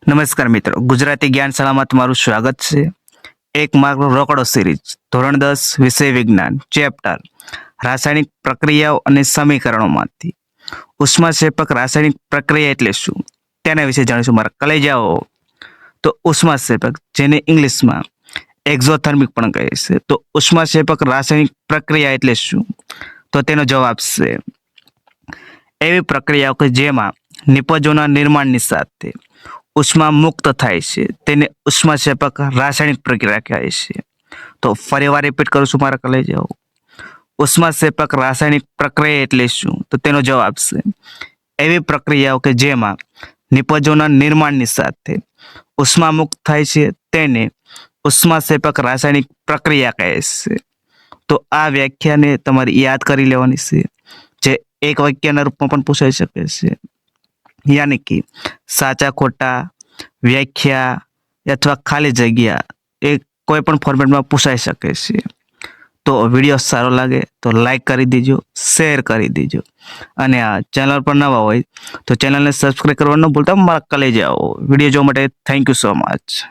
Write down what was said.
નમસ્કાર મિત્રો, ગુજરાતી જ્ઞાન શાળામાં તમારું સ્વાગત છે. એક માર્ક રોકડો સિરીઝ ધોરણ 10 વિષય વિજ્ઞાન ચેપ્ટર રાસાયણિક પ્રક્રિયાઓ અને સમીકરણોમાંથી ઉષ્માક્ષેપક રાસાયણિક પ્રક્રિયા એટલે શું તેના વિશે જાણીશું. મારા કલેજાઓ, તો ઉષ્માક્ષેપક જેને ઇંગ્લિશમાં એક્ઝોથર્મિક પણ કહે છે, તો ઉષ્માક્ષેપક રાસાયણિક પ્રક્રિયા એટલે શું? તો તેનો જવાબ છે એવી પ્રક્રિયાઓ કે જેમાં નિપજોના નિર્માણની સાથે ઉષ્મા મુક્ત થાય છે તેને ઉષ્માક્ષેપક રાસાયણિક પ્રક્રિયા કહે છે. તો ફરીવાર રિપીટ કરું છું મારા કલેજાઓ, ઉષ્માક્ષેપક રાસાયણિક પ્રક્રિયા એટલે શું? તો તેનો જવાબ છે એવી પ્રક્રિયાઓ કે જેમાં નિપજોના નિર્માણની સાથે ઉષ્મા મુક્ત થાય છે તેને ઉષ્માક્ષેપક રાસાયણિક પ્રક્રિયા કહે છે. તો આ વ્યાખ્યાને તમારે યાદ કરી લેવાની છે, જે એક વાક્યના રૂપમાં પણ પૂછાઈ શકે છે. યાની કે સાચા ખોટા, વ્યાખ્યા અથવા ખાલી જગ્યા એ કોઈ પણ ફોર્મેટમાં પૂછાઈ શકે છે. તો વિડીયો સારો લાગે તો લાઈક કરી દેજો, શેર કરી દેજો, અને આ ચેનલ પર નવા હોય તો ચેનલને સબસ્ક્રાઈબ કરવાનું ન ભૂલતા. મારા કલેજાઓ, વિડીયો જોવા માટે થેન્ક યુ સો મચ.